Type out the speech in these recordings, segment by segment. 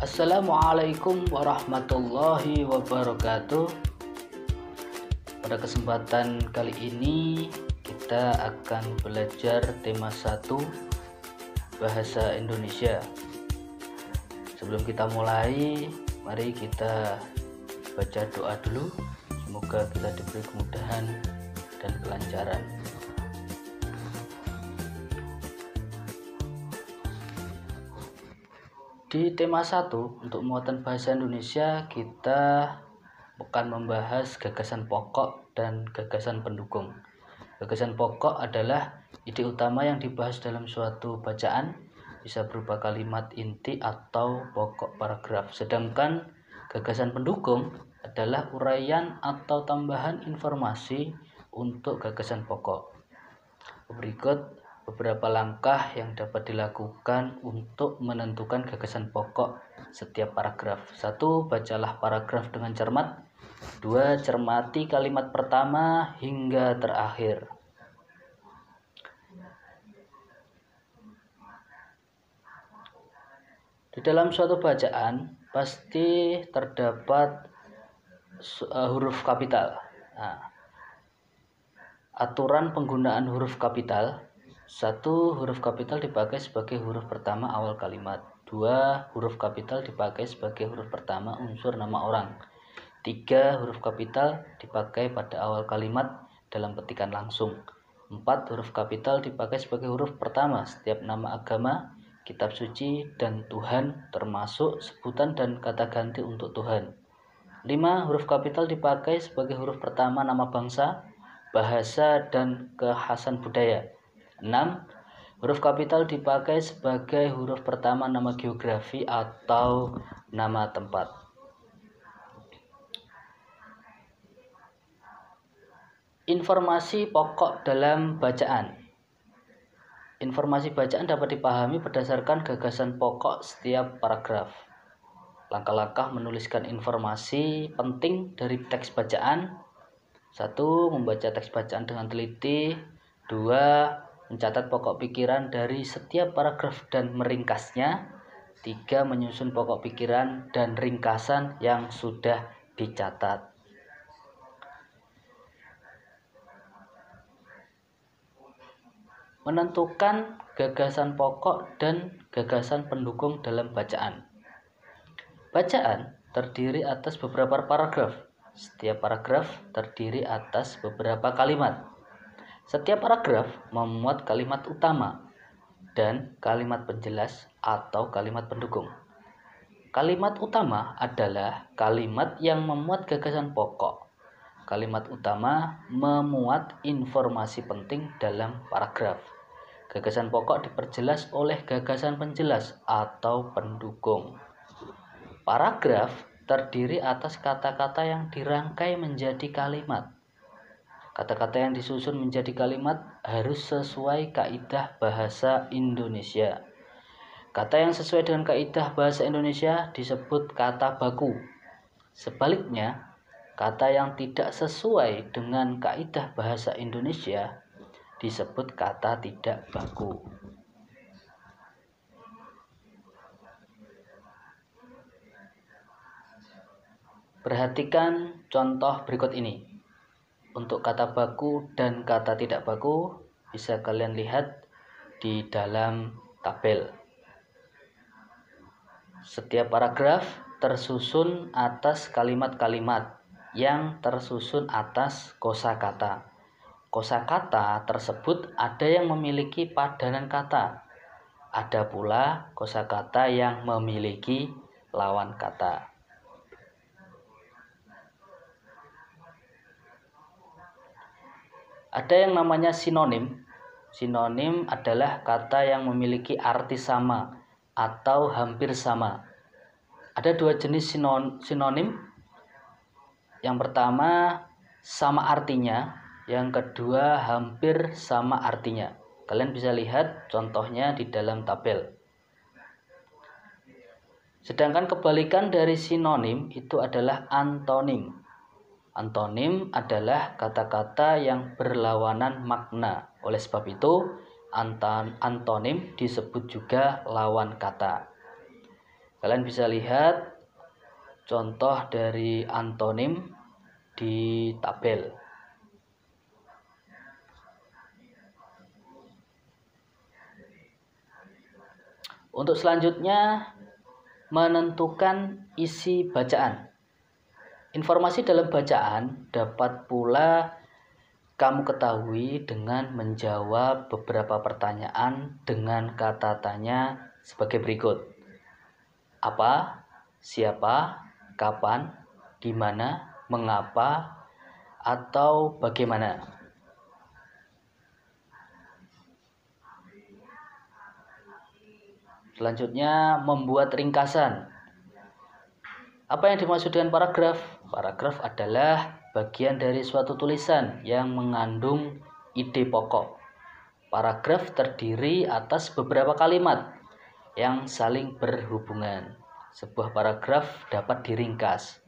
Assalamualaikum warahmatullahi wabarakatuh. Pada kesempatan kali ini kita akan belajar tema 1 Bahasa Indonesia. Sebelum kita mulai, mari kita baca doa dulu. Semoga kita diberi kemudahan dan kelancaran. Di tema 1 untuk muatan bahasa Indonesia, kita akan membahas gagasan pokok dan gagasan pendukung. Gagasan pokok adalah ide utama yang dibahas dalam suatu bacaan, bisa berupa kalimat inti atau pokok paragraf. Sedangkan gagasan pendukung adalah uraian atau tambahan informasi untuk gagasan pokok. Berikut beberapa langkah yang dapat dilakukan untuk menentukan gagasan pokok setiap paragraf. 1. Bacalah paragraf dengan cermat. 2. Cermati kalimat pertama hingga terakhir. Di dalam suatu bacaan pasti terdapat huruf kapital. Aturan penggunaan huruf kapital: 1. Huruf kapital dipakai sebagai huruf pertama awal kalimat. 2. Huruf kapital dipakai sebagai huruf pertama unsur nama orang. 3. Huruf kapital dipakai pada awal kalimat dalam petikan langsung. 4. Huruf kapital dipakai sebagai huruf pertama setiap nama agama, kitab suci, dan Tuhan, termasuk sebutan dan kata ganti untuk Tuhan. 5. Huruf kapital dipakai sebagai huruf pertama nama bangsa, bahasa, dan kekhasan budaya. 6. Huruf kapital dipakai sebagai huruf pertama nama geografi atau nama tempat. Informasi pokok dalam bacaan. Informasi bacaan dapat dipahami berdasarkan gagasan pokok setiap paragraf. Langkah-langkah menuliskan informasi penting dari teks bacaan: 1. Membaca teks bacaan dengan teliti. 2. Mencatat pokok pikiran dari setiap paragraf dan meringkasnya. 3. Menyusun pokok pikiran dan ringkasan yang sudah dicatat. Menentukan gagasan pokok dan gagasan pendukung dalam bacaan. Bacaan terdiri atas beberapa paragraf. Setiap paragraf terdiri atas beberapa kalimat. Setiap paragraf memuat kalimat utama dan kalimat penjelas atau kalimat pendukung. Kalimat utama adalah kalimat yang memuat gagasan pokok. Kalimat utama memuat informasi penting dalam paragraf. Gagasan pokok diperjelas oleh gagasan penjelas atau pendukung. Paragraf terdiri atas kata-kata yang dirangkai menjadi kalimat. Kata-kata yang disusun menjadi kalimat harus sesuai kaidah bahasa Indonesia. Kata yang sesuai dengan kaidah bahasa Indonesia disebut kata baku. Sebaliknya, kata yang tidak sesuai dengan kaidah bahasa Indonesia disebut kata tidak baku. Perhatikan contoh berikut ini. Untuk kata baku dan kata tidak baku bisa kalian lihat di dalam tabel. Setiap paragraf tersusun atas kalimat-kalimat yang tersusun atas kosakata. Kosakata tersebut ada yang memiliki padanan kata. Ada pula kosakata yang memiliki lawan kata. Ada yang namanya sinonim. Sinonim adalah kata yang memiliki arti sama atau hampir sama. Ada 2 jenis sinonim. Yang pertama sama artinya, yang kedua hampir sama artinya. Kalian bisa lihat contohnya di dalam tabel. Sedangkan kebalikan dari sinonim itu adalah antonim. Antonim adalah kata-kata yang berlawanan makna. Oleh sebab itu, antonim disebut juga lawan kata. Kalian bisa lihat contoh dari antonim di tabel. Untuk selanjutnya, menentukan isi bacaan. Informasi dalam bacaan dapat pula kamu ketahui dengan menjawab beberapa pertanyaan dengan kata tanya sebagai berikut. Apa, siapa, kapan, di mana, mengapa, atau bagaimana. Selanjutnya, membuat ringkasan. Apa yang dimaksud dengan paragraf? Paragraf adalah bagian dari suatu tulisan yang mengandung ide pokok. Paragraf terdiri atas beberapa kalimat yang saling berhubungan. Sebuah paragraf dapat diringkas.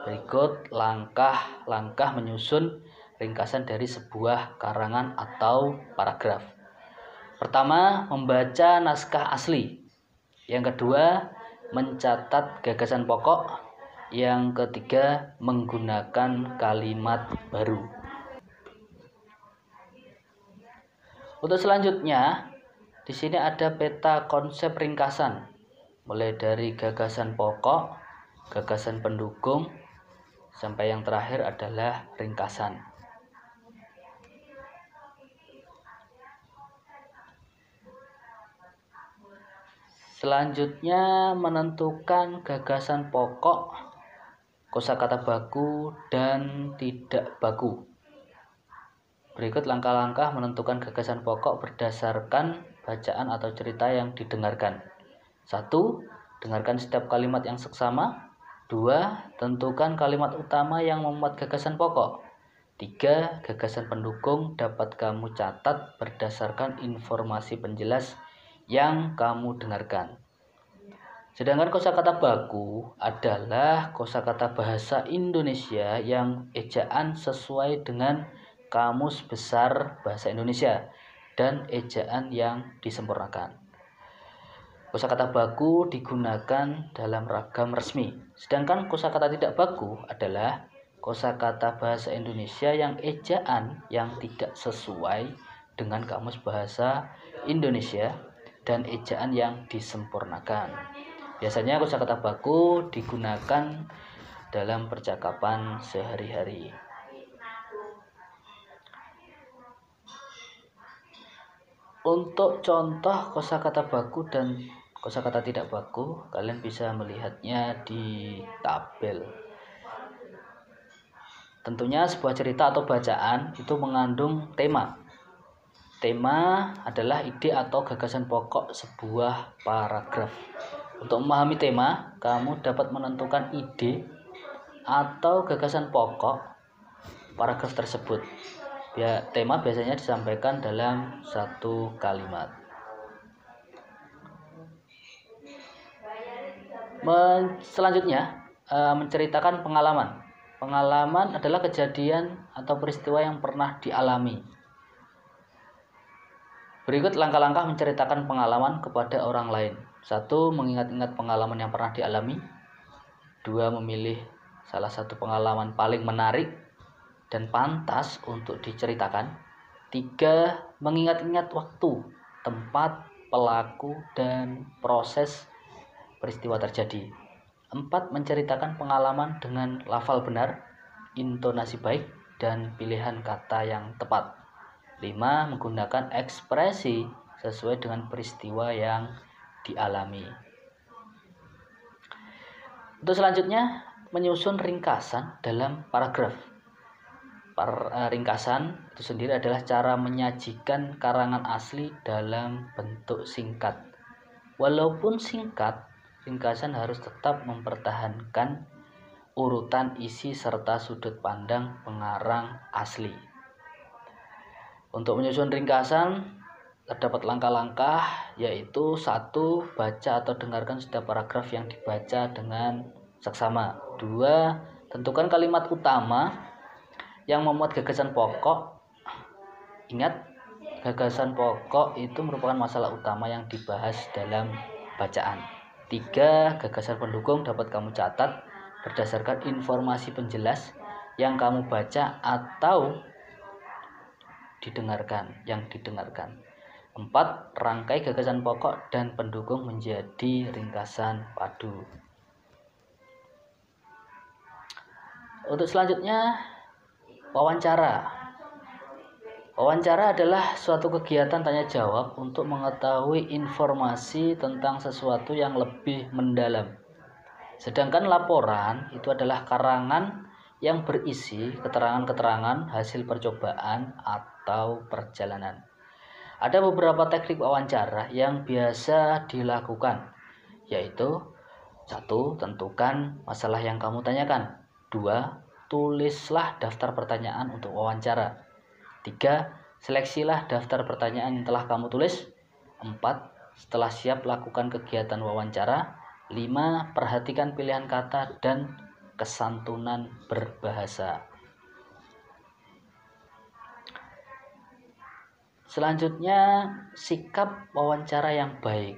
Berikut langkah-langkah menyusun ringkasan dari sebuah karangan atau paragraf. Pertama, membaca naskah asli. Yang kedua, mencatat gagasan pokok. Yang ketiga, menggunakan kalimat baru. Untuk selanjutnya, di sini ada peta konsep ringkasan, mulai dari gagasan pokok, gagasan pendukung, sampai yang terakhir adalah ringkasan. Selanjutnya, menentukan gagasan pokok, kosakata baku, dan tidak baku. Berikut langkah-langkah menentukan gagasan pokok berdasarkan bacaan atau cerita yang didengarkan. 1. Dengarkan setiap kalimat yang seksama. 2. Tentukan kalimat utama yang memuat gagasan pokok. 3. Gagasan pendukung dapat kamu catat berdasarkan informasi penjelas yang kamu dengarkan. Sedangkan kosakata baku adalah kosakata bahasa Indonesia yang ejaan sesuai dengan Kamus Besar Bahasa Indonesia dan ejaan yang disempurnakan. Kosakata baku digunakan dalam ragam resmi, sedangkan kosakata tidak baku adalah kosakata bahasa Indonesia yang ejaan yang tidak sesuai dengan Kamus Bahasa Indonesia dan ejaan yang disempurnakan. Biasanya kosakata baku digunakan dalam percakapan sehari-hari. Untuk contoh kosakata baku dan kosakata tidak baku, kalian bisa melihatnya di tabel. Tentunya sebuah cerita atau bacaan itu mengandung tema. Tema adalah ide atau gagasan pokok sebuah paragraf. Untuk memahami tema, kamu dapat menentukan ide atau gagasan pokok paragraf tersebut. Tema biasanya disampaikan dalam satu kalimat. Selanjutnya, menceritakan pengalaman. Pengalaman adalah kejadian atau peristiwa yang pernah dialami. Berikut langkah-langkah menceritakan pengalaman kepada orang lain. 1. Mengingat-ingat pengalaman yang pernah dialami. 2. Memilih salah satu pengalaman paling menarik dan pantas untuk diceritakan. 3. Mengingat-ingat waktu, tempat, pelaku, dan proses peristiwa terjadi. 4. Menceritakan pengalaman dengan lafal benar, intonasi baik, dan pilihan kata yang tepat. 5. Menggunakan ekspresi sesuai dengan peristiwa yang dialami. Untuk selanjutnya, menyusun ringkasan dalam paragraf. Ringkasan itu sendiri adalah cara menyajikan karangan asli dalam bentuk singkat. Walaupun singkat, ringkasan harus tetap mempertahankan urutan isi serta sudut pandang pengarang asli. Untuk menyusun ringkasan, terdapat langkah-langkah, yaitu 1. Baca atau dengarkan setiap paragraf yang dibaca dengan seksama. 2. Tentukan kalimat utama yang memuat gagasan pokok. Ingat, gagasan pokok itu merupakan masalah utama yang dibahas dalam bacaan. 3. Gagasan pendukung dapat kamu catat berdasarkan informasi penjelas yang kamu baca atau yang didengarkan. 4. Rangkai gagasan pokok dan pendukung menjadi ringkasan padu. Untuk selanjutnya, wawancara. Wawancara adalah suatu kegiatan tanya jawab untuk mengetahui informasi tentang sesuatu yang lebih mendalam. Sedangkan laporan itu adalah karangan yang berisi keterangan-keterangan hasil percobaan atau perjalanan. Ada beberapa teknik wawancara yang biasa dilakukan, yaitu 1. Tentukan masalah yang kamu tanyakan. 2. Tulislah daftar pertanyaan untuk wawancara. 3. Seleksilah daftar pertanyaan yang telah kamu tulis. 4. Setelah siap lakukan kegiatan wawancara. 5. Perhatikan pilihan kata dan kesantunan berbahasa. Selanjutnya, sikap wawancara yang baik.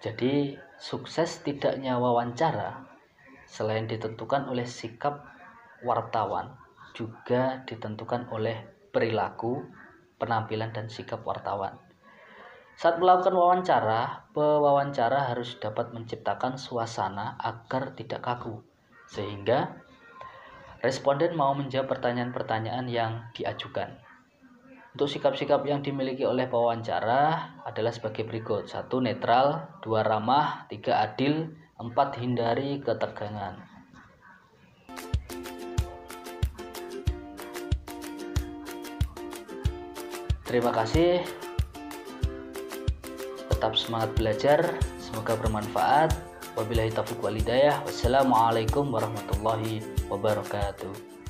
Jadi, sukses tidaknya wawancara selain ditentukan oleh sikap wartawan, juga ditentukan oleh perilaku, penampilan, dan sikap wartawan. Saat melakukan wawancara, pewawancara harus dapat menciptakan suasana agar tidak kaku, sehingga responden mau menjawab pertanyaan-pertanyaan yang diajukan. Untuk sikap-sikap yang dimiliki oleh pewawancara adalah sebagai berikut. 1. Netral. 2. Ramah. 3. Adil. 4. Hindari ketegangan. Terima kasih. Tetap semangat belajar. Semoga bermanfaat. Wabillahi taufiq wal hidayah. Wassalamualaikum warahmatullahi wabarakatuh.